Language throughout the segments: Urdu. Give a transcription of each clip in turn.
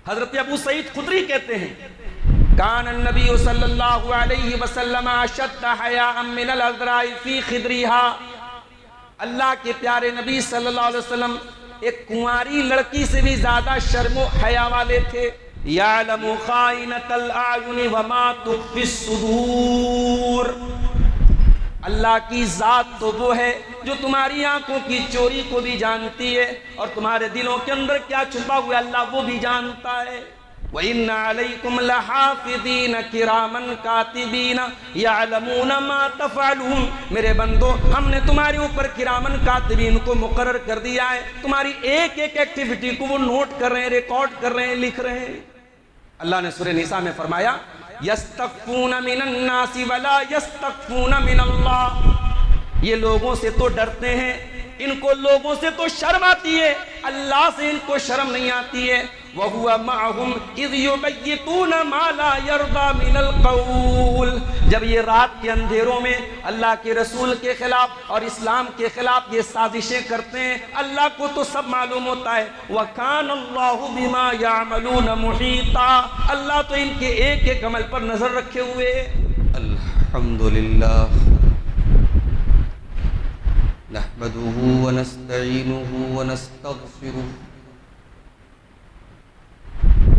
حضرت ابو سعید خدری کہتے ہیں کان النبی صلی اللہ علیہ وسلم اشد حیاء من العذراء فی خدریها، اللہ کے پیارے نبی صلی اللہ علیہ وسلم ایک کنواری لڑکی سے بھی زیادہ شرم و حیا والے تھے. یعلم خائنۃ الاعین وما تخفی الصدور، اللہ کی ذات تو وہ ہے جو تمہاری آنکھوں کی چوری کو بھی جانتی ہے اور تمہارے دلوں کے اندر کیا چھپا ہوا ہے اللہ وہ بھی جانتا ہے. وَإِنَّ عَلَيْكُمْ لَحَافِظِينَ كِرَامًا كَاتِبِينَ يَعْلَمُونَ مَا تَفْعَلُونَ، میرے بندو ہم نے تمہارے اوپر کرامن کاتبین کو مقرر کر دیا ہے، تمہاری ایک ایک ایکٹیویٹی کو وہ نوٹ کر رہے ہیں، ریکارڈ کر رہے ہیں، لکھ رہے ہیں. اللہ نے سورہ نساء میں فرمایا يَسْتَخْفُونَ مِنَ النَّاسِ وَلَا يَسْتَخْفُونَ مِنَ اللَّهِ، یہ لوگوں سے تو ڈرتے ہیں، ان کو لوگوں سے تو شرم آتی ہے، اللہ سے ان کو شرم نہیں آتی ہے. وَهُوَ مَعَهُمْ إِذْ يُبَيِّتُونَ مَا لَا يَرْضَى مِنَ الْقَوْلِ، جب یہ رات کے اندھیروں میں اللہ کے رسول کے خلاف اور اسلام کے خلاف یہ سازشیں کرتے ہیں، اللہ کو تو سب معلوم ہوتا ہے. وَكَانَ اللَّهُ بِمَا يَعْمَلُونَ مُحِيطًا، اللہ تو ان کے ایک ایک عمل پر نظر رکھے ہوئے. الحمدللہ نحمده ونستعینه ونستغفره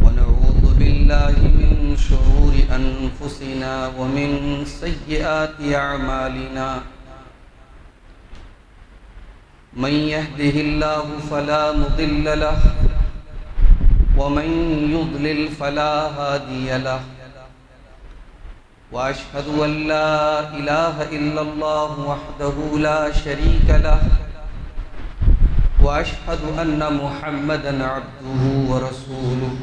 ونعوذ بالله من شرور انفسنا ومن سیئات اعمالنا، من يهده الله فلا مضل له ومن يضلل فلا هادي له، واشهد ان لا اله الا الله وحده لا شريك له، واشهد ان محمدا عبده ورسوله.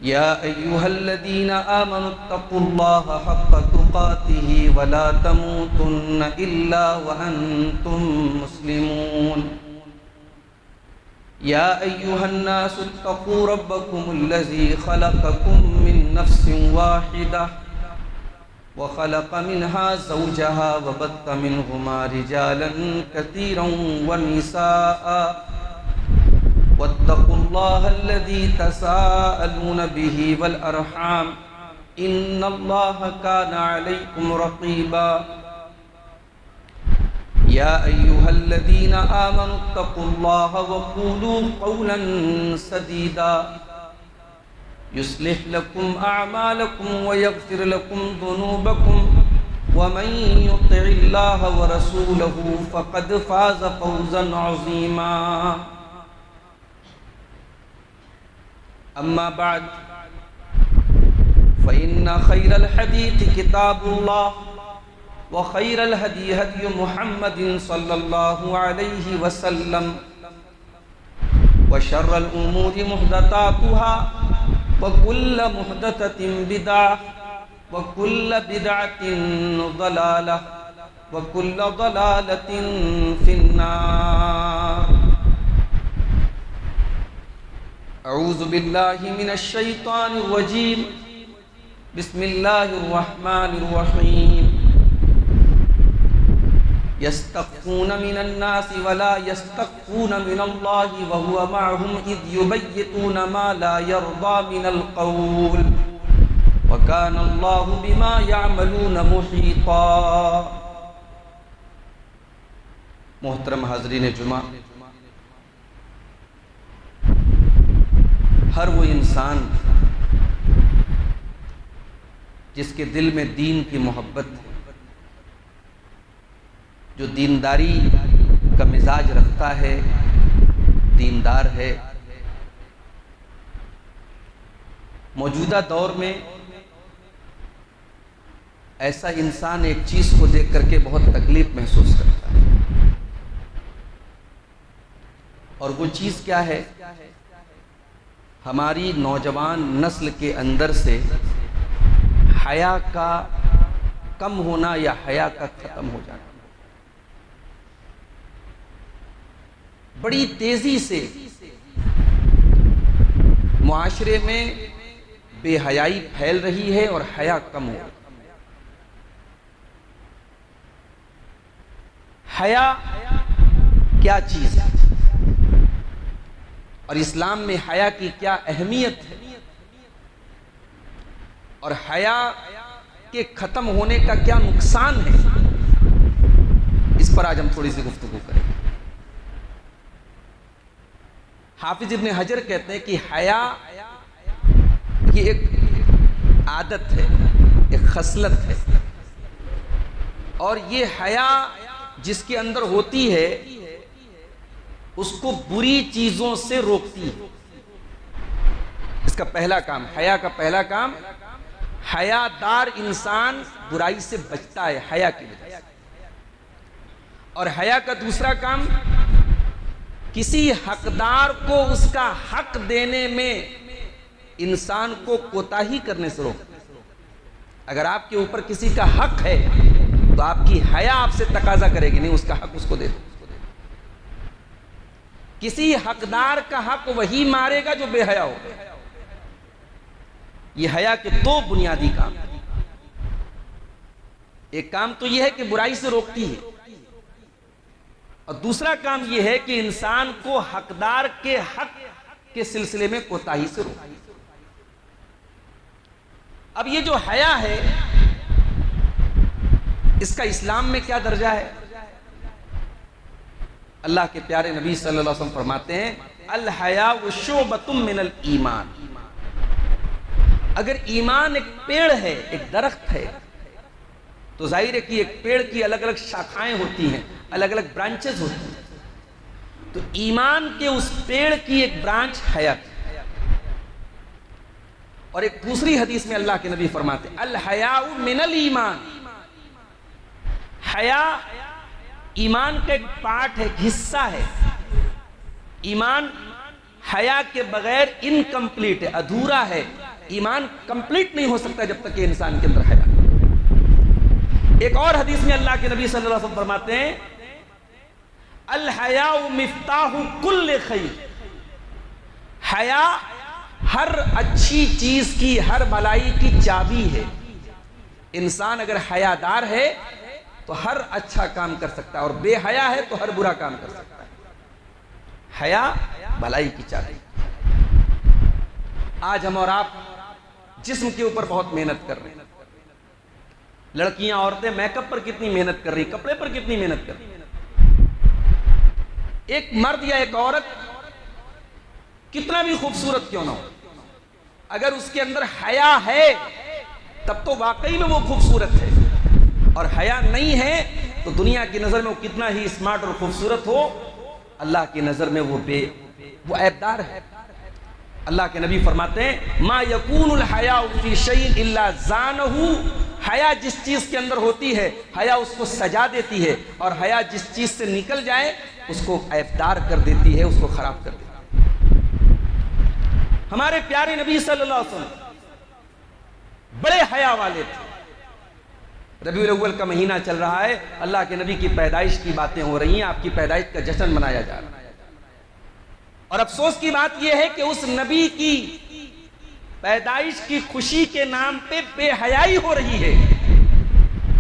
يا ايها الذين امنوا اتقوا الله حق تقاته ولا تموتن الا وانتم مسلمون. يا ايها الناس اتقوا ربكم الذي خلقكم من نفس واحدة وخلق منها زوجها وبث منهما رجالا كثيرا ونساء، واتقوا الله الذي تساءلون به والأرحام إن الله كان عليكم رقيبا. يا أيها الذين آمنوا اتقوا الله وقولوا قولا سديدا يصلح لكم أعمالكم ويغفر لكم ذنوبكم ومن يطع الله ورسوله فقد فاز فوزا عظيما. أما بعد فإن خير الحديث كتاب الله وخير الهدي هدي محمد صلى الله عليه وسلم وشر الأمور محدثاتها وكل محدثة بدعة وكل بدعة ضلالة وكل ضلالة في النار. أعوذ بالله من الشيطان الرجيم. بسم الله الرحمن الرحيم. يستخفون من الناس ولا يستخفون من الله وهو معهم إذ يبيتون ما لا يرضى من القول وكان الله بما يعملون محيطا. محترم حاضرین جمعہ، ہر وہ انسان جس کے دل میں دین کی محبت ہے، جو دینداری کا مزاج رکھتا ہے، دیندار ہے، موجودہ دور میں ایسا انسان ایک چیز کو دیکھ کر کے بہت تکلیف محسوس کرتا ہے، اور وہ چیز کیا ہے؟ ہماری نوجوان نسل کے اندر سے حیا کا کم ہونا یا حیا کا ختم ہو جانا. بڑی تیزی سے معاشرے میں بے حیائی پھیل رہی ہے اور حیا کم ہو رہی ہے. حیا کیا چیز ہے؟ اور اسلام میں حیا کی کیا اہمیت ہے اور حیا کے ختم ہونے کا کیا نقصان ہے، اس پر آج ہم تھوڑی سی گفتگو کریں گے۔ حافظ ابن حجر کہتے ہیں کہ حیا یہ ایک عادت ہے، ایک خصلت ہے، اور یہ حیا جس کے اندر ہوتی ہے اس کو بری چیزوں سے روکتی ہے۔ اس کا پہلا کام، حیا کا پہلا کام، حیا دار انسان برائی سے بچتا ہے حیا کی وجہ سے۔ اور حیا کا دوسرا کام، کسی حقدار کو اس کا حق دینے میں انسان کو کوتاہی کرنے سے روکتا ہے۔ اگر آپ کے اوپر کسی کا حق ہے تو آپ کی حیا آپ سے تقاضا کرے گی نہیں اس کا حق اس کو دے دو۔ کسی حقدار کا حق وہی مارے گا جو بے حیا ہو۔ یہ حیا کے دو بنیادی کام، ایک کام تو یہ ہے کہ برائی سے روکتی ہے، اور دوسرا کام یہ ہے کہ انسان کو حقدار کے حق کے سلسلے میں کوتاہی سے روکتی ہے۔ اب یہ جو حیا ہے اس کا اسلام میں کیا درجہ ہے؟ اللہ کے پیارے نبی صلی اللہ علیہ وسلم فرماتے ہیں الحیاء شعبۃ من الایمان۔ اگر ایمان ایک پیڑ ہے، ایک درخت ہے، تو ظاہر ہے کہ ایک پیڑ کی الگ الگ شاخائیں ہوتی ہیں، الگ الگ برانچز ہوتی ہیں، تو ایمان کے اس پیڑ کی ایک برانچ حیا ہے۔ اور ایک دوسری حدیث میں اللہ کے نبی فرماتے ہیں الحیاء من الایمان، حیا ایمان کا ایک پارٹ ہے، ایک حصہ ہے۔ ایمان حیا کے بغیر انکمپلیٹ ہے، ادھورا ہے۔ ایمان کمپلیٹ نہیں ہو سکتا جب تک کہ انسان کے اندر حیا۔ ایک اور حدیث میں اللہ کے نبی صلی اللہ علیہ وسلم فرماتے ہیں الحیاء مفتاح کل خیر، حیا ہر اچھی چیز کی، ہر بھلائی کی چابی ہے۔ انسان اگر حیادار ہے تو ہر اچھا کام کر سکتا ہے، اور بے حیا ہے تو ہر برا کام کر سکتا ہے۔ حیا بھلائی کی چابی۔ آج ہم اور آپ جسم کے اوپر بہت محنت کر رہے ہیں، لڑکیاں عورتیں میک اپ پر کتنی محنت کر رہی ہیں، کپڑے پر کتنی محنت کر رہی ہیں۔ ایک مرد یا ایک عورت کتنا بھی خوبصورت کیوں نہ ہو، اگر اس کے اندر حیا ہے تب تو واقعی میں وہ خوبصورت ہے، اور حیا نہیں ہے تو دنیا کی نظر میں وہ کتنا ہی اسمارٹ اور خوبصورت ہو، اللہ کی نظر میں وہ عیبدار ہے۔ اللہ کے نبی فرماتے ہیں ما یکون الحیاء فی شیء الا زانہ، حیا جس چیز کے اندر ہوتی ہے حیا اس کو سجا دیتی ہے، اور حیا جس چیز سے نکل جائے اس کو عیبدار کر دیتی ہے، اس کو خراب کر دیتی ہے۔ ہمارے پیارے نبی صلی اللہ علیہ وسلم بڑے حیا والے تھے۔ ربیع الاول کا مہینہ چل رہا ہے، اللہ کے نبی کی پیدائش کی باتیں ہو رہی ہیں، آپ کی پیدائش کا جشن منایا جا رہا ہے، اور افسوس کی بات یہ ہے کہ اس نبی کی پیدائش کی خوشی کے نام پہ بے حیائی ہو رہی ہے،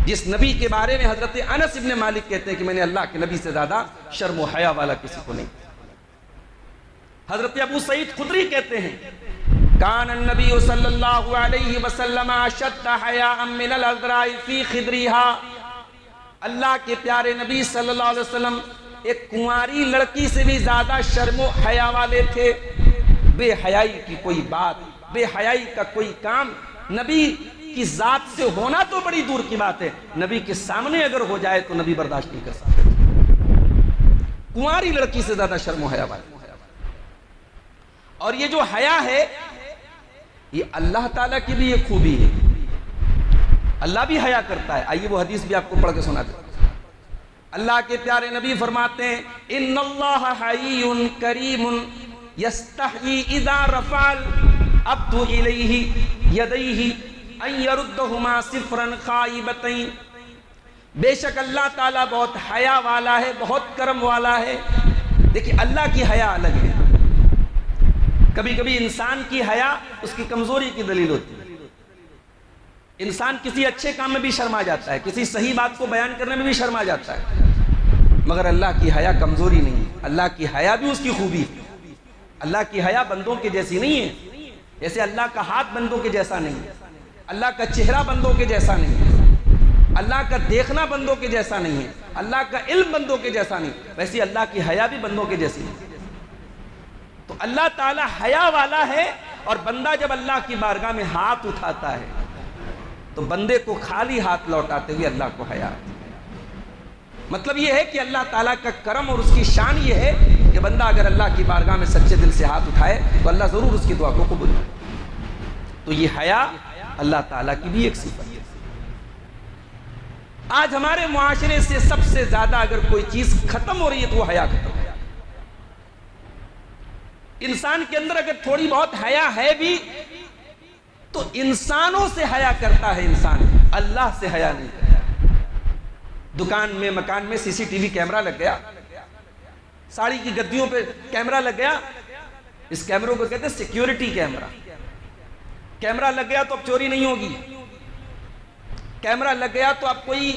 جس نبی کے بارے میں حضرت انس ابن مالک کہتے ہیں کہ میں نے اللہ کے نبی سے زیادہ شرم و حیا والا کسی کو نہیں۔ حضرت ابو سعید خدری کہتے ہیں کان النبی صلی اللہ علیہ وسلم اشد حیاء من العذراء فی خدریها، اللہ کے پیارے نبی صلی اللہ علیہ وسلم ایک کنواری لڑکی سے بھی زیادہ شرم و حیا والے تھے۔ بے حیائی کی کوئی بات، بے حیائی کا کوئی کام نبی کی ذات سے ہونا تو بڑی دور کی بات ہے، نبی کے سامنے اگر ہو جائے تو نبی برداشت نہیں کر سکتے۔ کنواری لڑکی سے زیادہ شرم و حیا والے۔ اور یہ جو حیا ہے یہ اللہ تعالیٰ کی بھی ایک خوبی ہے، اللہ بھی حیا کرتا ہے۔ آئیے وہ حدیث بھی آپ کو پڑھ کے سنا دیتا ہوں۔ اللہ کے پیارے نبی فرماتے ہیں ان اللہ حی کریم یستحیی اذا رفع العبد الیہ یدیہ ان یردہما صفرا خائبتین، بے شک اللہ تعالیٰ بہت حیا والا ہے، بہت کرم والا ہے۔ دیکھیں اللہ کی حیا الگ ہے۔ کبھی کبھی انسان کی حیا اس کی کمزوری کی دلیل ہوتی ہے، انسان کسی اچھے کام میں بھی شرما جاتا ہے، کسی صحیح بات کو بیان کرنے میں بھی شرما جاتا ہے، مگر اللہ کی حیا کمزوری نہیں ہے، اللہ کی حیا بھی اس کی خوبی ہے۔ اللہ کی حیا بندوں کے جیسی نہیں ہے، جیسے اللہ کا ہاتھ بندوں کے جیسا نہیں ہے، اللہ کا چہرہ بندوں کے جیسا نہیں ہے، اللہ کا دیکھنا بندوں کے جیسا نہیں ہے، اللہ کا علم بندوں کے جیسا نہیں، ویسے اللہ کی حیا بھی بندوں کے جیسی نہیں۔ تو اللہ تعالی حیا والا ہے، اور بندہ جب اللہ کی بارگاہ میں ہاتھ اٹھاتا ہے تو بندے کو خالی ہاتھ لوٹاتے ہوئے اللہ کو حیا ہے۔ مطلب یہ ہے کہ اللہ تعالیٰ کا کرم اور اس کی شان یہ ہے کہ بندہ اگر اللہ کی بارگاہ میں سچے دل سے ہاتھ اٹھائے تو اللہ ضرور اس کی دعا کو قبول کرے۔ تو یہ حیا اللہ تعالیٰ کی بھی ایک صفت ہے۔ آج ہمارے معاشرے سے سب سے زیادہ اگر کوئی چیز ختم ہو رہی ہے تو وہ حیا ختم ہو رہی ہے۔ انسان کے اندر اگر تھوڑی بہت حیا ہے بھی تو انسانوں سے حیا کرتا ہے، انسان اللہ سے حیا نہیں کرتا۔ دکان میں مکان میں سی سی ٹی وی کیمرہ لگ گیا، ساڑی کی گدیوں پہ کیمرہ لگ گیا، اس کیمروں کو کہتے ہیں سیکیورٹی کیمرہ۔ کیمرہ لگ گیا تو اب چوری نہیں ہوگی، کیمرہ لگ گیا تو اب کوئی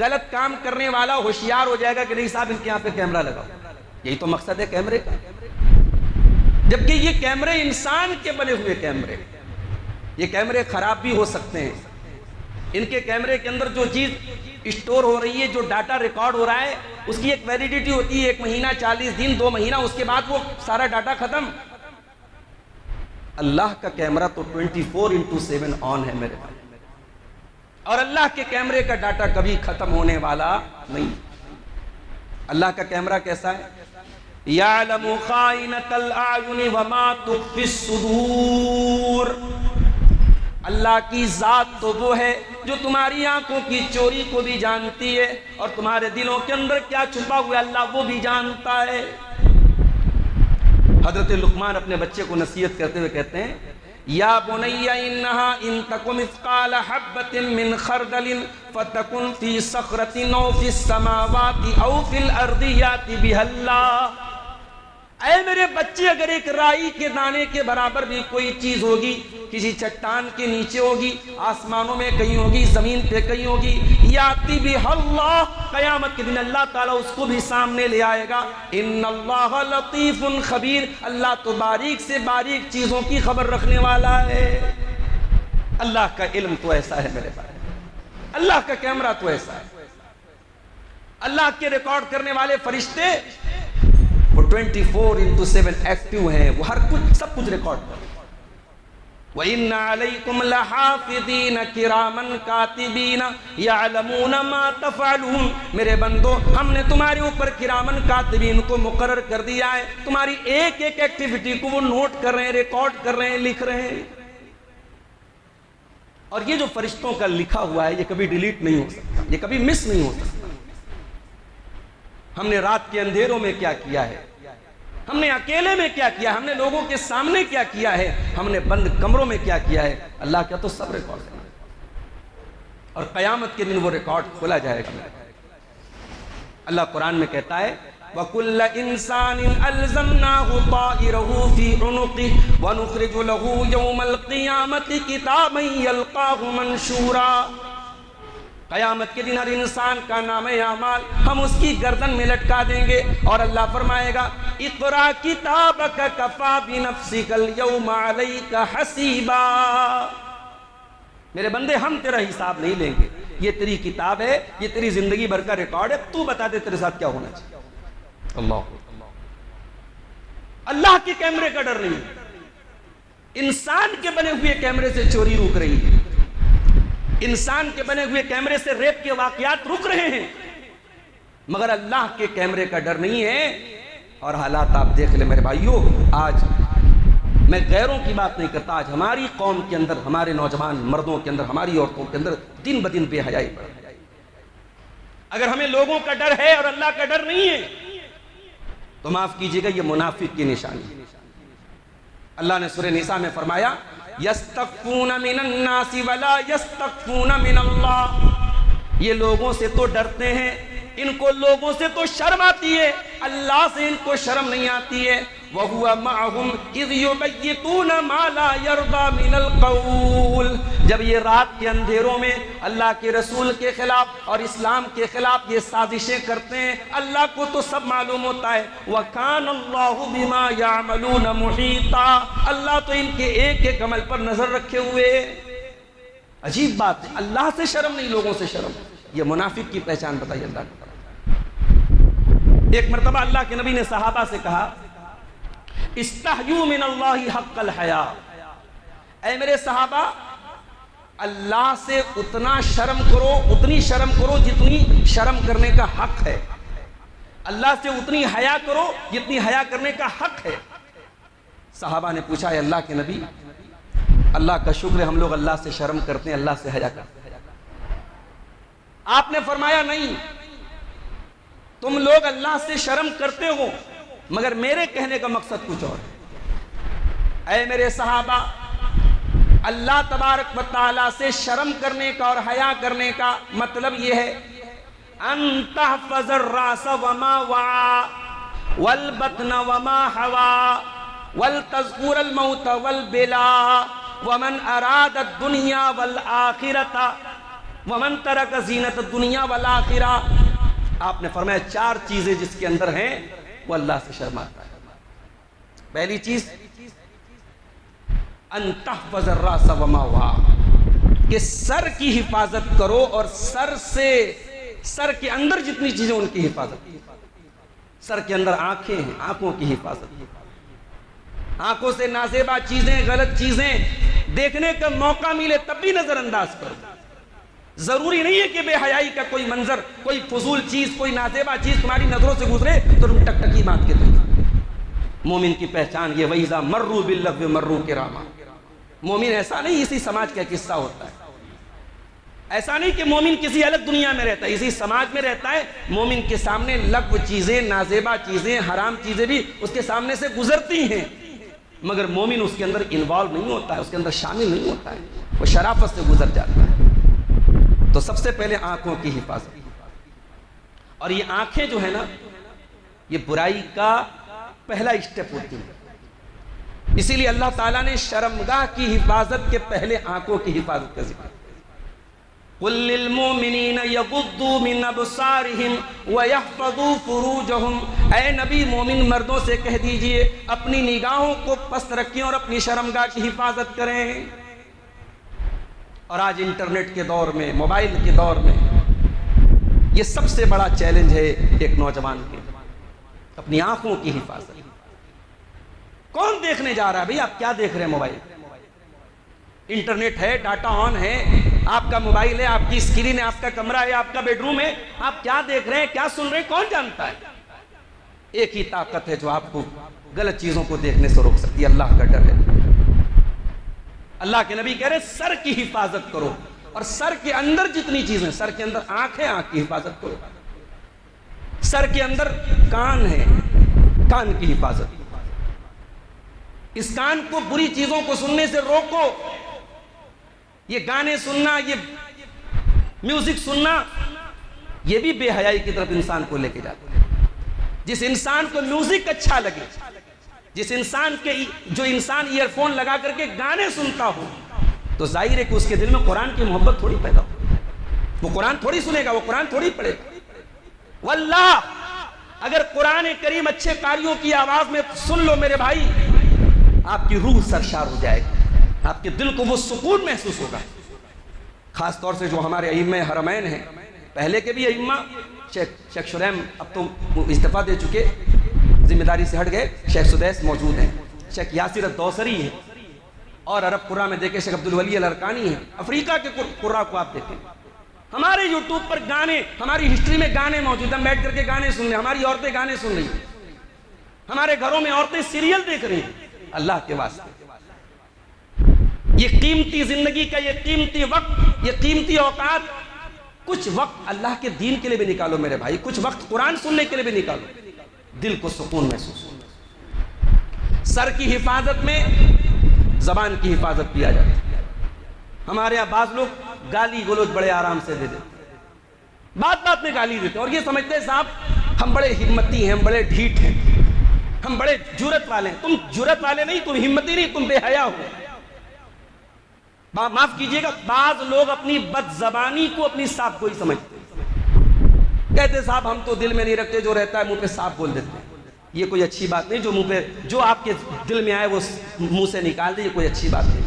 غلط کام کرنے والا ہوشیار ہو جائے گا کہ نہیں صاحب ان کے یہاں پہ کیمرہ لگاؤ۔ یہی تو مقصد ہے کیمرے کا، جبکہ یہ کیمرے انسان کے بنے ہوئے کیمرے، یہ کیمرے خراب بھی ہو سکتے ہیں۔ ان کے کیمرے کے اندر جو چیز اسٹور ہو رہی ہے، جو ڈاٹا ریکارڈ ہو رہا ہے، اس کی ایک ویلیڈیٹی ہوتی ہے، 1 مہینہ، 40 دن، 2 مہینہ، اس کے بعد وہ سارا ڈاٹا ختم۔ اللہ کا کیمرہ تو 24/7 آن ہے میرے بھائی، اور اللہ کے کیمرے کا ڈاٹا کبھی ختم ہونے والا نہیں۔ اللہ کا کیمرہ کیسا ہے؟ یعلم خائنۃ الاعین وما تخفی الصدور۔ اللہ کی ذات تو وہ ہے جو تمہاری آنکھوں کی چوری کو بھی جانتی ہے، اور تمہارے دلوں کے اندر کیا چھپا ہوا ہے اللہ وہ بھی جانتا ہے۔ حضرت لقمان اپنے بچے کو نصیحت کرتے ہوئے کہتے ہیں، یا بنی انہا ان تک مثقال حبۃ من خردل فتکن فی صخرۃ او فی السماوات او فی الارض یأتی بہا اللہ۔ اے میرے بچے، اگر ایک رائی کے دانے کے برابر بھی کوئی چیز ہوگی، کسی چٹان کے نیچے ہوگی، آسمانوں میں کہیں ہوگی، زمین پہ کہیں ہوگی، یاتی بہا اللہ، قیامت کے دن اللہ تعالیٰ اس کو بھی سامنے لے آئے گا۔ ان اللہ لطیف خبیر، اللہ تو باریک سے باریک چیزوں کی خبر رکھنے والا ہے۔ اللہ کا علم تو ایسا ہے میرے بھائی، اللہ کا کیمرہ تو ایسا ہے۔ اللہ کے ریکارڈ کرنے والے فرشتے وہ 24/7 ایکٹیو ہیں، وہ ہر کچھ سب کچھ ریکارڈ کرتے ہیں۔ وَإِنَّ عَلَيْكُمْ لَحَافِظِينَ كِرَامًا كَاتِبِينَ يَعْلَمُونَ مَا تَفْعَلُونَ۔ میرے بندو، ہم نے تمہارے اوپر کرامن کاتبین کو مقرر کر دیا ہے، تمہاری ایک ایک ایکٹیویٹی کو وہ نوٹ کر رہے ہیں، ریکارڈ کر رہے ہیں، لکھ رہے ہیں۔ اور یہ جو فرشتوں کا لکھا ہوا ہے یہ کبھی ڈیلیٹ نہیں ہو سکتا، یہ کبھی مس نہیں ہو سکتا۔ ہم نے رات کے اندھیروں میں کیا کیا ہے، ہم نے اکیلے میں کیا کیا، ہم نے لوگوں کے سامنے کیا کیا ہے، ہم نے بند کمروں میں کیا کیا ہے، اللہ کا تو سب ریکارڈ ہے، اور قیامت کے دن وہ ریکارڈ کھولا جائے گا۔ اللہ قرآن میں کہتا ہے وَكُلَّ إِنسَانٍ أَلْزَمْنَاهُ طَائِرَهُ فِي عُنُقِهِ وَنُخْرِجُ لَهُ يَوْمَ الْقِيَامَةِ كِتَابًا يَلْقَاهُ مَنْشُورًا۔ قیامت کے دن ہر انسان کا نام اعمال ہم اس کی گردن میں لٹکا دیں گے، اور اللہ فرمائے گا اقرأ کتابک کفی بنفسک اليوم علیک حسیبا۔ میرے بندے، ہم تیرا حساب نہیں لیں گے، یہ تیری کتاب ہے، یہ تیری زندگی بھر کا ریکارڈ ہے، تو بتا دے تیرے ساتھ کیا ہونا چاہیے۔ اللہ کے کیمرے کا ڈر نہیں، انسان کے بنے ہوئے کیمرے سے چوری رک رہی ہے، انسان کے بنے ہوئے کیمرے سے ریپ کے واقعات رک رہے ہیں، مگر اللہ کے کیمرے کا ڈر نہیں ہے۔ اور حالات آپ دیکھ لیں میرے بھائیوں، آج میں غیروں کی بات نہیں کرتا، آج ہماری قوم کے اندر، ہمارے نوجوان مردوں کے اندر، ہماری عورتوں کے اندر دن بدن بے حیائی بڑھ رہی ہے۔ اگر ہمیں لوگوں کا ڈر ہے اور اللہ کا ڈر نہیں ہے تو معاف کیجیے گا، یہ منافق کی نشانی ہے۔ اللہ نے سورہ نساء میں فرمایا یستخفون من الناس ولا یستخفون من اللہ، یہ لوگوں سے تو ڈرتے ہیں، ان کو لوگوں سے تو شرم آتی ہے، اللہ سے ان کو شرم نہیں آتی ہے۔ وَهُوَ مَعَهُمْ إِذْ يُبَيِّتُونَ مَا لَا يَرْضَى مِنَ الْقَوْلِ. جب یہ رات کے اندھیروں میں اللہ کے رسول کے خلاف اور اسلام کے خلاف یہ سازشیں کرتے ہیں، اللہ کو تو سب معلوم ہوتا ہے. وَكَانَ اللَّهُ بِمَا يَعْمَلُونَ مُحِيطًا. اللہ تو ان کے ایک ایک عمل پر نظر رکھے ہوئے. عجیب بات ہے، اللہ سے شرم نہیں، لوگوں سے شرم. یہ منافق کی پہچان بتائی اللہ نے. ایک مرتبہ اللہ کے نبی نے صحابہ سے کہا استحیوا من اللہ حق الحیاء. اے میرے صحابہ، اللہ سے اتنا شرم کرو، اتنی شرم کرو جتنی شرم کرنے کا حق ہے. اللہ سے اتنی حیا کرو جتنی حیا کرنے کا حق ہے. صحابہ نے پوچھا اے اللہ کے نبی، اللہ کا شکر ہے ہم لوگ اللہ سے شرم کرتے ہیں، اللہ سے حیا کرتے ہیں. آپ نے فرمایا نہیں، تم لوگ اللہ سے شرم کرتے ہو مگر میرے کہنے کا مقصد کچھ اور ہے. اے میرے صحابہ، اللہ تبارک و تعالیٰ سے شرم کرنے کا اور حیا کرنے کا مطلب یہ ہے ان تحفظ الراس وما وعا والبطن وما حوا ولتذكر الموت والبلا ومن اراد الدنيا والآخرة ومن ترك زینت الدنیا والآخرہ. آپ نے فرمایا چار چیزیں جس کے اندر ہیں وہ اللہ سے شرماتا ہے. پہلی چیز ان تحفظ الراس وما وعا، کہ سر کی حفاظت کرو اور سر کے اندر جتنی چیزیں ان کی حفاظت. سر کے اندر آنکھیں ہیں، آنکھوں کی حفاظت. آنکھوں سے نازیبا چیزیں، غلط چیزیں دیکھنے کا موقع ملے تب بھی نظر انداز کرو. ضروری نہیں ہے کہ بے حیائی کا کوئی منظر، کوئی فضول چیز، کوئی نازیبا چیز تمہاری نظروں سے گزرے تو تم ٹک ٹکی باندھ کے دیکھو. مومن کی پہچان یہ وَإِذَا مَرُّوا بِاللَّغْوِ مَرُّوا كِرَامًا. مومن ایسا نہیں اسی سماج کا قصہ ہوتا ہے. ایسا نہیں کہ مومن کسی الگ دنیا میں رہتا ہے، اسی سماج میں رہتا ہے. مومن کے سامنے لغو چیزیں، نازیبا چیزیں، حرام چیزیں بھی اس کے سامنے سے گزرتی ہیں مگر مومن اس کے اندر انوالو نہیں ہوتا ہے، اس کے اندر شامل نہیں ہوتا ہے، وہ شرافت سے گزر جاتا ہے. تو سب سے پہلے آنکھوں کی حفاظت. اور یہ آنکھیں جو ہے نا، یہ برائی کا پہلا اسٹیپ ہوتی ہے. اسی لیے اللہ تعالیٰ نے شرمگاہ کی حفاظت کے پہلے آنکھوں کی حفاظت کا ذکر. قُلْ لِلْمُؤْمِنِينَ يَغُضُّوا مِنْ أَبْصَارِهِمْ وَيَحْفَظُوا فُرُوجَهُمْ. اے نبی، مومن مردوں سے کہہ دیجئے اپنی نگاہوں کو پست رکھیں اور اپنی شرمگاہ کی حفاظت کریں. اور آج انٹرنیٹ کے دور میں، موبائل کے دور میں یہ سب سے بڑا چیلنج ہے ایک نوجوان کے، اپنی آنکھوں کی حفاظت. کون دیکھنے جا رہا ہے بھئی؟ آپ کیا دیکھ رہے ہیں؟ موبائل، انٹرنیٹ ہے، ڈاٹا آن ہے، آپ کا موبائل ہے، آپ کی اسکرین ہے، آپ کا کمرہ ہے، آپ کا بیڈ روم ہے. آپ کیا دیکھ رہے ہیں، کیا سن رہے ہیں، کون جانتا ہے؟ ایک ہی طاقت ہے جو آپ کو غلط چیزوں کو دیکھنے سے روک سکتی ہے، اللہ کا ڈر ہے. اللہ کے نبی کہہ رہے سر کی حفاظت کرو، اور سر کے اندر جتنی چیزیں، سر کے اندر آنکھ ہے، آنکھ کی حفاظت کرو. سر کے اندر کان ہے، کان کی حفاظت. اس کان کو بری چیزوں کو سننے سے روکو. یہ گانے سننا، یہ میوزک سننا، یہ بھی بے حیائی کی طرف انسان کو لے کے جاتا ہے. جس انسان کو میوزک اچھا لگے، جس انسان کے جو انسان ایئر فون لگا کر کے گانے سنتا ہو، تو ظاہر ہے کہ اس کے دل میں قرآن کی محبت تھوڑی پیدا ہو. وہ قرآن تھوڑی سنے گا، وہ قرآن تھوڑی پڑھے گا. واللہ اگر قرآن کریم اچھے قاریوں کی آواز میں سن لو میرے بھائی، آپ کی روح سرشار ہو جائے گی، آپ کے دل کو وہ سکون محسوس ہوگا. خاص طور سے جو ہمارے ائمہ حرمین ہیں، پہلے کے بھی ائمہ، شیخ شریم اب تو استعفیٰ دے چکے، ذمہ داری سے ہٹ گئے، شیخ سدیس موجود ہیں، شیخ یاسر الدوسری ہیں، اور عرب قرآن میں دیکھیں شیخ عبدالولی الارکانی ہیں. افریقہ کے قرآ کو آپ دیکھیں. ہمارے یوٹیوب پر گانے، ہماری ہسٹری میں گانے موجود ہیں، بیٹھ کر کے گانے سن رہے ہیں، ہماری عورتیں گانے سن رہی ہیں، ہمارے گھروں میں عورتیں سیریل دیکھ رہی ہیں. اللہ کے واسطے یہ قیمتی زندگی کا، یہ قیمتی وقت، یہ قیمتی اوقات، کچھ وقت اللہ کے دین کے لیے بھی نکالو میرے بھائی، کچھ وقت قرآن سننے کے لیے بھی نکالو، دل کو سکون محسوس ہو. سر کی حفاظت میں زبان کی حفاظت بھی آ جاتی ہے. ہمارے یہاں بعض لوگ گالی گلوچ بڑے آرام سے دے دیتے، بات بات میں گالی دیتے، اور یہ سمجھتے ہیں صاحب ہم بڑے ہمتی ہیں، ہم بڑے ڈھیٹ ہیں. ہم بڑے جرأت والے ہیں. تم جرأت والے نہیں، تم ہمتی نہیں، تم بے حیا ہو. معاف کیجئے گا، بعض لوگ اپنی بد زبانی کو اپنی صاف گوئی سمجھتے ہیں. کہتے صاحب ہم تو دل میں نہیں رکھتے، جو رہتا ہے منہ پہ صاف بول دیتے ہیں. یہ کوئی اچھی بات نہیں. جو منہ پہ، جو آپ کے دل میں آئے وہ منہ سے نکال دے، یہ کوئی اچھی بات نہیں.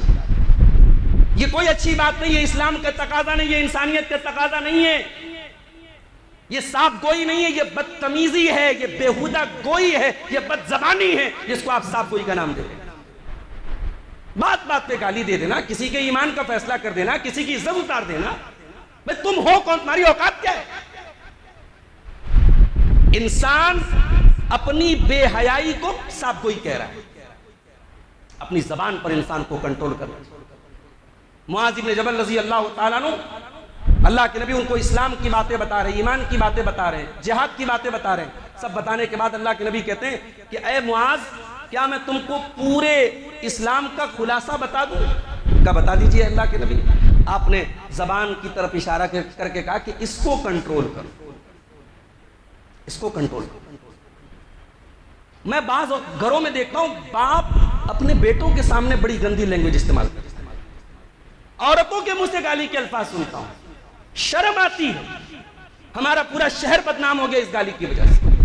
یہ کوئی اچھی بات نہیں ہے. اسلام کا تقاضا نہیں، یہ انسانیت کا تقاضا نہیں ہے. یہ صاف گوئی نہیں ہے، یہ بدتمیزی ہے، یہ بےہودہ گوئی ہے، یہ بد زبانی ہے جس کو آپ صاف گوئی کا نام دے دیں. بات بات پہ گالی دے دینا، کسی کے ایمان کا فیصلہ کر دینا، کسی کی عزت اتار دینا. بھئی تم ہو کون؟ تمہاری اوقات کیا ہے؟ انسان اپنی بے حیائی کو صاف گوئی کہہ رہا ہے. اپنی زبان پر انسان کو کنٹرول کرنا. معاذ بن جبل رضی اللہ تعالیٰ عنہ، اللہ کے نبی ان کو اسلام کی باتیں بتا رہے ہیں، ایمان کی باتیں بتا رہے ہیں، جہاد کی باتیں بتا رہے ہیں. سب بتانے کے بعد اللہ کے نبی کہتے ہیں کہ اے معاذ، کیا میں تم کو پورے اسلام کا خلاصہ بتا دوں؟ کیا بتا دیجئے اللہ کے نبی. آپ نے زبان کی طرف اشارہ کر کے کہا کہ اس کو کنٹرول کرو، اس کو کنٹرول کرو. میں بعض گھروں میں دیکھتا ہوں باپ اپنے بیٹوں کے سامنے بڑی گندی لینگویج استعمال کرتے ہیں. عورتوں کے منہ سے گالی کے الفاظ سنتا ہوں، شرم آتی ہے. ہمارا پورا شہر بدنام ہو گیا اس گالی کی وجہ سے.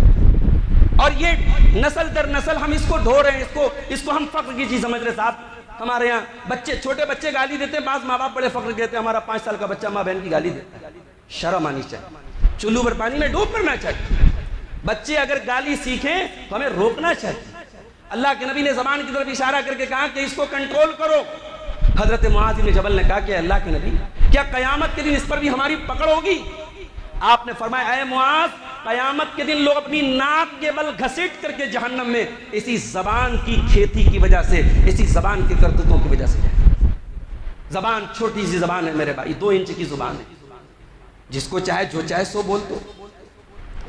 اور یہ نسل در نسل ہم اس کو ڈھو رہے ہیں، اس کو ہم فخر کی چیز سمجھ رہے. صاحب ہمارے یہاں بچے، چھوٹے بچے گالی دیتے ہیں. بعض ماں باپ بڑے فخر کہتے ہیں ہمارا 5 سال کا بچہ ماں بہن کی گالی دیتا ہے. شرم آنی چاہیے. چلو بھر پانی میں ڈوب مرنا چاہیے. بچے اگر گالی سیکھیں تو ہمیں روکنا چاہیے. اللہ کے نبی نے زبان کی طرف اشارہ کر کے کہا کہ اس کو کنٹرول کرو. حضرت معاذ بن جبل نے کہا کہ اللہ کے نبی، کیا قیامت کے دن اس پر بھی ہماری پکڑ ہوگی؟ آپ نے فرمایا اے معاذ، قیامت کے دن لوگ اپنی ناک کے بل گھسیٹ کر کے جہنم میں اسی زبان کی کھیتی کی وجہ سے، اسی زبان کی کرتوتوں کی وجہ سے جائیں. زبان چھوٹی سی زبان ہے میرے بھائی، 2 انچ کی زبان ہے. جس کو چاہے جو چاہے سو بول دو.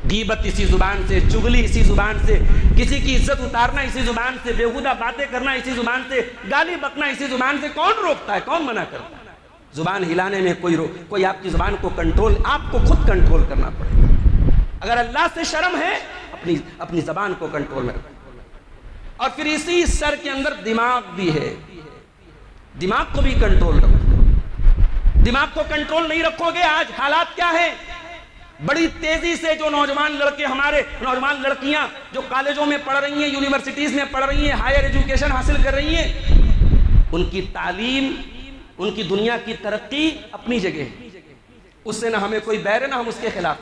غیبت اسی زبان سے، چغلی اسی زبان سے، کسی کی عزت اتارنا اسی زبان سے، بیہودہ باتیں کرنا اسی زبان سے، گالی بکنا اسی زبان سے. کون روکتا ہے؟ کون منع کرتا ہے؟ زبان ہلانے میں کوئی آپ کی زبان کو کنٹرول، آپ کو خود کنٹرول کرنا پڑے گا. اگر اللہ سے شرم ہے، اپنی زبان کو کنٹرول میں رکھو. اور پھر اسی سر کے اندر دماغ بھی ہے، دماغ کو بھی کنٹرول رکھو. دماغ کو کنٹرول نہیں رکھو گے، آج حالات کیا ہے؟ بڑی تیزی سے جو نوجوان لڑکے، ہمارے نوجوان لڑکیاں جو کالجوں میں پڑھ رہی ہیں، یونیورسٹیز میں پڑھ رہی ہیں، ہائر ایجوکیشن حاصل کر رہی ہیں، ان کی تعلیم، ان کی دنیا کی ترقی اپنی جگہ ہے. اس سے نہ ہمیں کوئی بیر ہے، نہ ہم اس کے خلاف.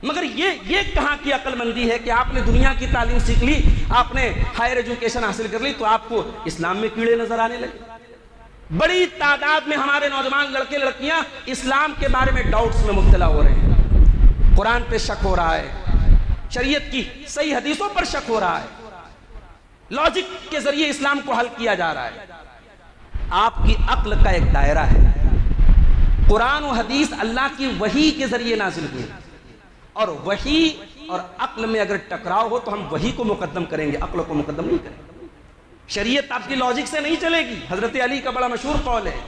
مگر یہ کہاں کی عقل مندی ہے کہ آپ نے دنیا کی تعلیم سیکھ لی، آپ نے ہائر ایجوکیشن حاصل کر لی، تو آپ کو اسلام میں کیڑے نظر آنے لگے. بڑی تعداد میں ہمارے نوجوان لڑکے لڑکیاں اسلام کے بارے میں ڈاؤٹس میں مبتلا ہو رہے ہیں. قرآن پہ شک ہو رہا ہے، شریعت کی صحیح حدیثوں پر شک ہو رہا ہے، لاجک کے ذریعے اسلام کو حل کیا جا رہا ہے. آپ کی عقل کا ایک دائرہ ہے. قرآن و حدیث اللہ کی وحی کے ذریعے نازل ہوئی، اور وحی اور عقل میں اگر ٹکراؤ ہو تو ہم وحی کو مقدم کریں گے، عقل کو مقدم نہیں کریں گے. شریعت آپ کی لاجک سے نہیں چلے گی. حضرت علی کا بڑا مشہور قول ہے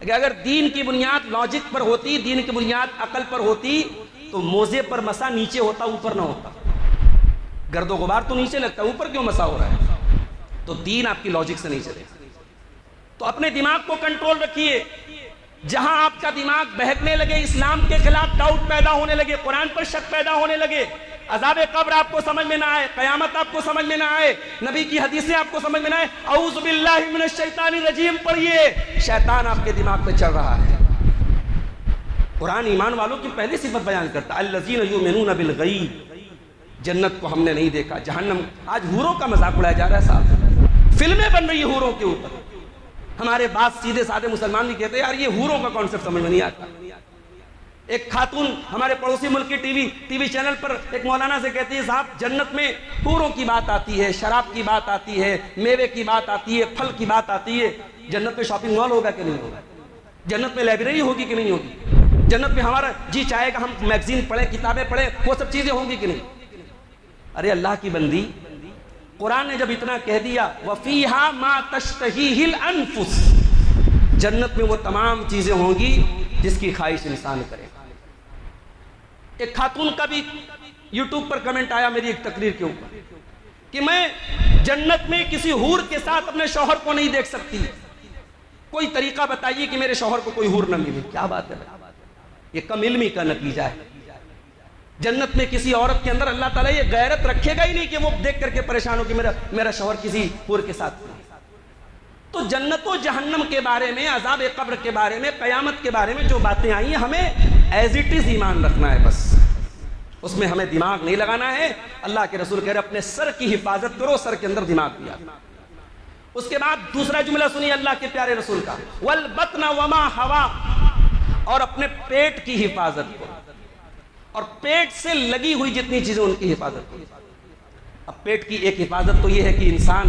کہ اگر دین کی بنیاد لاجک پر ہوتی، دین کی بنیاد عقل پر ہوتی، تو موزے پر مسا نیچے ہوتا، اوپر نہ ہوتا. گرد و غبار تو نیچے لگتا ہے، اوپر کیوں مسا ہو رہا ہے؟ تو دین آپ کی لاجک سے نہیں چلے. تو اپنے دماغ کو کنٹرول رکھیے. جہاں آپ کا دماغ بہکنے لگے، اسلام کے خلاف ڈاؤٹ پیدا ہونے لگے، قرآن پر شک پیدا ہونے لگے، عذاب قبر آپ کو سمجھ میں نہ آئے، قیامت آپ کو سمجھ میں نہ آئے، نبی کی حدیثیں آپ کو سمجھ میں نہ آئے، اعوذ باللہ من الشیطان الرجیم پڑھیے. شیطان آپ کے دماغ پہ چڑھ رہا ہے. قرآن ایمان والوں کی پہلی صفت بیان کرتا ہے، الذین یؤمنون بالغیب. جنت کو ہم نے نہیں دیکھا، جہنم. آج حوروں کا مذاق اڑایا جا رہا ہے صاحب، فلمیں بن رہی ہیں حوروں کے اوپر. ہمارے بعض سیدھے سادے مسلمان بھی کہتے ہیں یار یہ حوروں کا کانسیپٹ سمجھ میں نہیں آتا. ایک خاتون ہمارے پڑوسی ملک کی ٹی وی چینل پر ایک مولانا سے کہتی ہے صاحب جنت میں حوروں کی بات آتی ہے، شراب کی بات آتی ہے، میوے کی بات آتی ہے، پھل کی بات آتی ہے. جنت میں شاپنگ مال ہوگا کہ نہیں ہوگا؟ جنت میں لائبریری ہوگی کہ نہیں ہوگی؟ جنت میں ہمارا جی چاہے گا ہم میگزین پڑھیں، کتابیں پڑھیں، وہ سب چیزیں ہوں گی کہ نہیں؟ ارے اللہ کی بندی، قرآن نے جب اتنا کہہ دیا وَفِيهَا مَا تَشْتَهِيهِ الْأَنفُسُ، جنت میں وہ تمام چیزیں ہوں گی جس کی خواہش انسان کرے. ایک خاتون کا بھی یوٹیوب پر کمنٹ آیا میری ایک تقریر کے اوپر. کہ میں جنت میں کسی حور کے ساتھ اپنے شوہر کو نہیں دیکھ سکتی، کوئی طریقہ بتائیے کہ میرے شوہر کو کوئی حور نہ ملے۔ کیا بات ہے، یہ کم علمی کا نتیجہ ہے۔ جنت میں کسی عورت کے اندر اللہ تعالیٰ یہ غیرت رکھے گا ہی نہیں کہ وہ دیکھ کر کے پریشان ہو کہ میرا شوہر کسی حور کے ساتھ۔ تو جنت و جہنم کے بارے میں، عذاب قبر کے بارے میں، قیامت کے بارے میں جو باتیں آئی ہیں، ہمیں ایز اٹ از ایمان رکھنا ہے، بس اس میں ہمیں دماغ نہیں لگانا ہے۔ اللہ کے رسول کہہ رہے اپنے سر کی حفاظت کرو، سر کے اندر دماغ دیا۔ اس کے بعد دوسرا جملہ سنیے اللہ کے پیارے رسول کا، والبطن وما ہوا، اور اپنے پیٹ کی حفاظت کرو، اور پیٹ سے لگی ہوئی جتنی چیزیں ان کی حفاظت کرو۔ اب پیٹ کی ایک حفاظت تو یہ ہے کہ انسان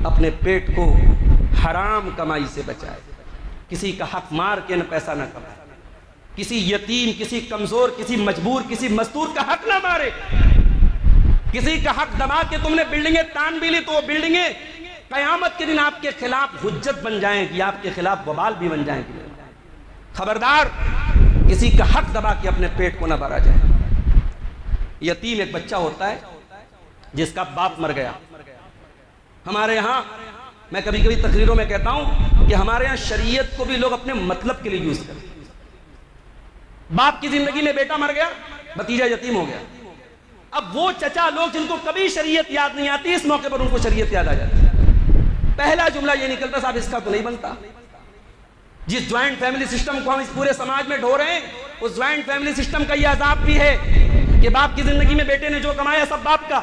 اپنے پیٹ کو حرام کمائی سے بچائے، کسی کا حق مار کے نہ پیسہ نہ کمائے، کسی یتیم، کسی کمزور، کسی مجبور، کسی مستور کا حق نہ مارے، کسی کا حق دبا کے تم نے بلڈنگیں تان بھی لی تو وہ بلڈنگیں قیامت کے دن آپ کے خلاف حجت بن جائیں گی، آپ کے خلاف وبال بھی بن جائیں گی۔ خبردار کسی کا حق دبا کے اپنے پیٹ کو نہ بھرا جائے۔ یتیم ایک بچہ ہوتا ہے جس کا باپ مر گیا۔ ہمارے ہاں میں کبھی کبھی تقریروں میں کہتا ہوں کہ ہمارے ہاں شریعت کو بھی لوگ اپنے مطلب کے لیے یوز کرتے ہیں۔ باپ کی زندگی میں بیٹا مر گیا، بھتیجا یتیم ہو گیا، اب وہ چچا لوگ جن کو کبھی شریعت یاد نہیں آتی، اس موقع پر ان کو شریعت یاد آ جاتی ہے۔ پہلا جملہ یہ نکلتا صاحب اس کا تو نہیں بنتا۔ جس جوائنٹ فیملی سسٹم کو ہم اس پورے سماج میں ڈھو رہے ہیں، اس جوائنٹ فیملی سسٹم کا یہ عذاب بھی ہے کہ باپ کی زندگی میں بیٹے نے جو کمایا سب باپ کا،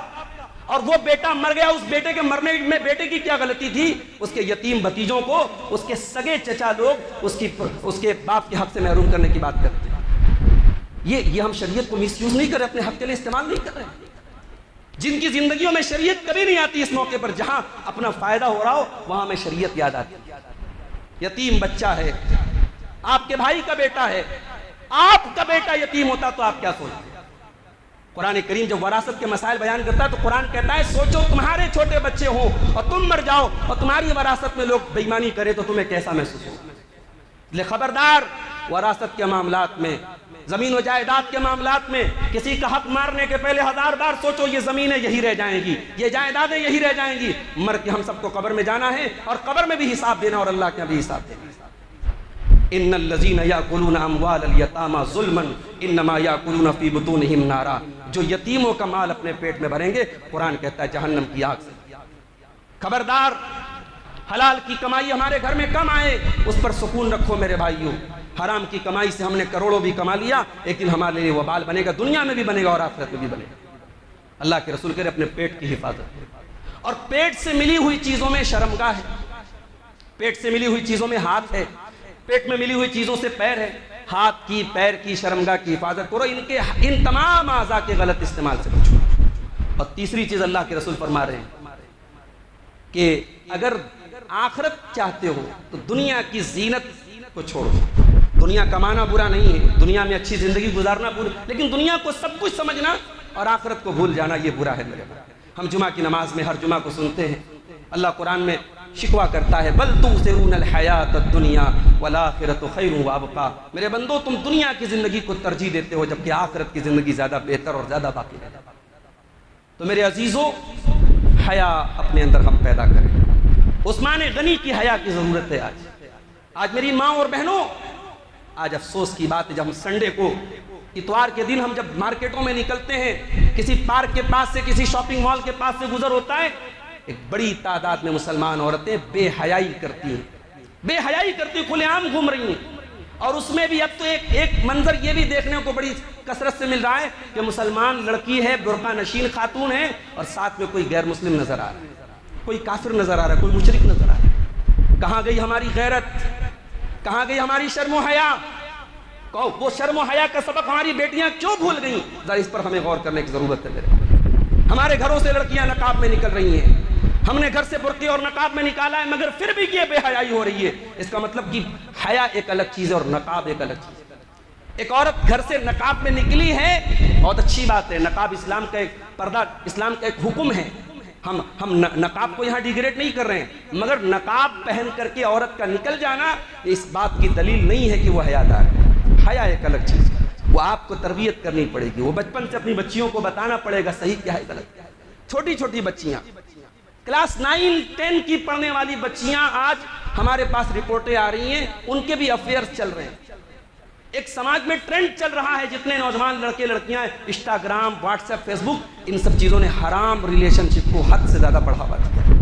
اور وہ بیٹا مر گیا، اس بیٹے کے مرنے میں بیٹے کی کیا غلطی تھی؟ اس کے یتیم بھتیجوں کو اس کے سگے چچا لوگ اس کے باپ کے حق سے محروم کرنے کی بات کرتے ہیں۔ یہ ہم شریعت کو مس یوز نہیں کر رہے، اپنے حق کے لیے استعمال نہیں کر رہے۔ جن کی زندگیوں میں شریعت کبھی نہیں آتی، اس موقع پر جہاں اپنا فائدہ ہو رہا ہو وہاں میں شریعت یاد آتی ہے۔ یتیم بچہ ہے، آپ کے بھائی کا بیٹا ہے، آپ کا بیٹا یتیم ہوتا تو آپ کیا سوچتے؟ قرآن کریم جب وراثت کے مسائل بیان کرتا ہے تو قرآن کہتا ہے سوچو تمہارے چھوٹے بچے ہوں اور تم مر جاؤ اور تمہاری وراثت میں لوگ بے ایمانی کرے تو تمہیں کیسا محسوس ہو؟ لے خبردار، وراثت کے معاملات میں، زمین و جائیداد کے معاملات میں کسی کا حق مارنے کے پہلے 1000 بار سوچو یہ زمینیں یہی رہ جائیں گی، یہ جائیدادیں یہی رہ جائیں گی، مر کے ہم سب کو قبر میں جانا ہے اور قبر میں بھی حساب دینا اور اللہ کے بھی حساب دینا۔ ان الذين ياكلون اموال اليتامى ظلما انما ياكلون في بطونهم نارا، جو یتیموں کا مال اپنے پیٹ میں بھریں گے، قرآن کہتا ہے جہنم کی آگ سے۔ خبردار، حلال کی کمائی ہمارے گھر میں کم آئے اس پر سکون رکھو میرے بھائیوں۔ حرام کی کمائی سے ہم نے کروڑوں بھی کما لیا لیکن ہمارے لیے وبال بنے گا، دنیا میں بھی بنے گا اور آخرت میں بھی بنے گا۔ اللہ کے رسول کہہ رہے اپنے پیٹ کی حفاظت کرو، اور پیٹ سے ملی ہوئی چیزوں میں شرمگاہ ہے، پیٹ سے ملی ہوئی چیزوں میں ہاتھ ہے، پیٹ میں ملی ہوئی چیزوں سے پیر ہے، ہاتھ کی، پیر کی، شرمگاہ کی حفاظت کرو، ان تمام اعضاء کے غلط استعمال سے بچو۔ اور تیسری چیز اللہ کے رسول فرما رہے ہیں کہ اگر آخرت چاہتے ہو تو دنیا کی زینت کو چھوڑو۔ دنیا کمانا برا نہیں ہے، دنیا میں اچھی زندگی گزارنا برا، لیکن دنیا کو سب کچھ سمجھنا اور آخرت کو بھول جانا یہ برا ہے میرے بھائی۔ ہم جمعہ کی نماز میں ہر جمعہ کو سنتے ہیں، اللہ قرآن میں شکوہ کرتا ہے بل تؤثرون الحیات الدنیا والآخرۃ خیر وابقیٰ، میرے بندو تم دنیا کی زندگی کو ترجیح دیتے ہو جبکہ آخرت کی زندگی زیادہ بہتر اور زیادہ باقی ہے۔ تو میرے عزیزوں، حیا اپنے اندر ہم پیدا کریں۔ عثمان غنی کی حیا کی ضرورت ہے آج میری ماں اور بہنوں، آج افسوس کی بات ہے جب ہم سنڈے کو، اتوار کے دن ہم جب مارکیٹوں میں نکلتے ہیں، کسی پارک کے پاس سے، کسی شاپنگ مال کے پاس سے گزر ہوتا ہے، ایک بڑی تعداد میں مسلمان عورتیں بے حیائی کرتی ہیں، کھلے عام گھوم رہی ہیں۔ اور اس میں بھی اب تو ایک منظر یہ بھی دیکھنے کو بڑی کثرت سے مل رہا ہے کہ مسلمان لڑکی ہے، برقع نشین خاتون ہے، اور ساتھ میں کوئی غیر مسلم نظر آ رہا ہے، کوئی کافر نظر آ رہا ہے، کوئی مشرک نظر آ رہا ہے۔ کہاں گئی ہماری غیرت؟ کہاں گئی ہماری شرم و حیا؟ وہ شرم و حیا کا سبق ہماری بیٹیاں کیوں بھول گئیں؟ ذرا اس پر ہمیں غور کرنے کی ضرورت ہے میرے۔ ہمارے گھروں سے لڑکیاں نقاب میں نکل رہی ہیں، ہم نے گھر سے برقعے اور نقاب میں نکالا ہے، مگر پھر بھی یہ بے حیائی ہو رہی ہے۔ اس کا مطلب کہ حیا ایک الگ چیز ہے اور نقاب ایک الگ چیز ہے۔ ایک عورت گھر سے نقاب میں نکلی ہے، بہت اچھی بات ہے، نقاب اسلام کا ایک پردہ، اسلام کا ایک حکم ہے، ہم نقاب کو یہاں ڈیگریڈ نہیں کر رہے ہیں، مگر نقاب پہن کر کے عورت کا نکل جانا اس بات کی دلیل نہیں ہے کہ وہ حیادار ہے۔ حیا ایک الگ چیز ہے، وہ آپ کو تربیت کرنی پڑے گی، وہ بچپن سے اپنی بچیوں کو بتانا پڑے گا صحیح کیا ہے غلط کیا ہے۔ چھوٹی چھوٹی بچیاں، کلاس 9 10 کی پڑھنے والی بچیاں آج ہمارے پاس رپورٹیں آ رہی ہیں، ان کے بھی افیئرز چل رہے ہیں۔ ایک سماج میں ٹرینڈ چل رہا ہے، جتنے نوجوان لڑکے لڑکیاں ہیں، انسٹاگرام، واٹس ایپ، فیس بک، ان سب چیزوں نے حرام ریلیشن شپ کو حد سے زیادہ بڑھاوا دیا۔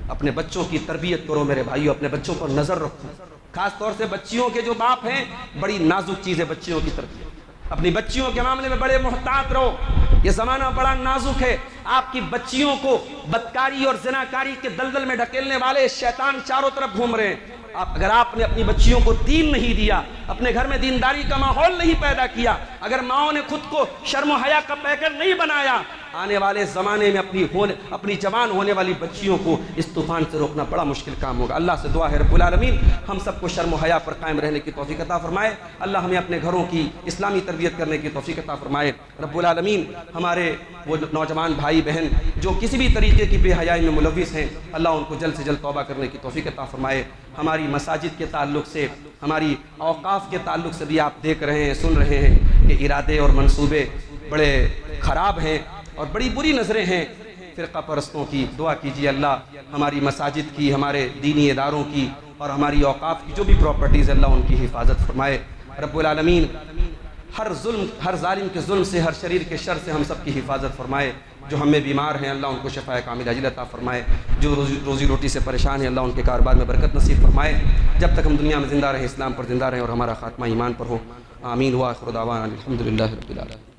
اپنے بچوں کی تربیت کرو میرے بھائیو، اپنے بچوں پر نظر رکھو، خاص طور سے بچیوں کے جو باپ ہیں، بڑی نازک چیز ہے بچیوں کی تربیت۔ اپنی بچیوں کے معاملے میں بڑے محتاط رہو، یہ زمانہ بڑا نازک ہے۔ آپ کی بچیوں کو بدکاری اور زناکاری کے دلدل میں ڈھکیلنے والے شیطان چاروں طرف گھوم رہے ہیں۔ اگر آپ نے اپنی بچیوں کو دین نہیں دیا، اپنے گھر میں دینداری کا ماحول نہیں پیدا کیا، اگر ماؤں نے خود کو شرم و حیا کا پیکر نہیں بنایا، آنے والے زمانے میں اپنی جوان ہونے والی بچیوں کو اس طوفان سے روکنا بڑا مشکل کام ہوگا۔ اللہ سے دعا ہے رب العالمین ہم سب کو شرم و حیا پر قائم رہنے کی توفیق عطا فرمائے۔ اللہ ہمیں اپنے گھروں کی اسلامی تربیت کرنے کی توفیق عطا فرمائے۔ رب العالمین ہمارے وہ نوجوان بھائی بہن جو کسی بھی طریقے کی بے حیائی میں ملوث ہیں، اللہ ان کو جلد سے جلد توبہ کرنے کی توفیق عطا فرمائے۔ ہماری مساجد کے تعلق سے، ہماری اوقاف کے تعلق سے بھی آپ دیکھ رہے ہیں، سن رہے ہیں کہ ارادے اور منصوبے بڑے خراب ہیں اور بڑی بری نظریں ہیں فرقہ پرستوں کی۔ دعا کیجیے اللہ ہماری مساجد کی، ہمارے دینی اداروں کی اور ہماری اوقاف کی جو بھی پراپرٹیز اللہ ان کی حفاظت فرمائے۔ رب العالمین ہر ظالم کے ظلم سے، ہر شریر کے شر سے ہم سب کی حفاظت فرمائے۔ جو ہمیں بیمار ہیں اللہ ان کو شفاء کاملہ عاجلہ عطا فرمائے، جو روزی روٹی سے پریشان ہیں اللہ ان کے کاروبار میں برکت نصیب فرمائے۔ جب تک ہم دنیا میں زندہ رہیں اسلام پر زندہ رہیں اور ہمارا خاتمہ ایمان پر ہو، آمین۔ وآخر دعوانا الحمدللہ رب العالمین۔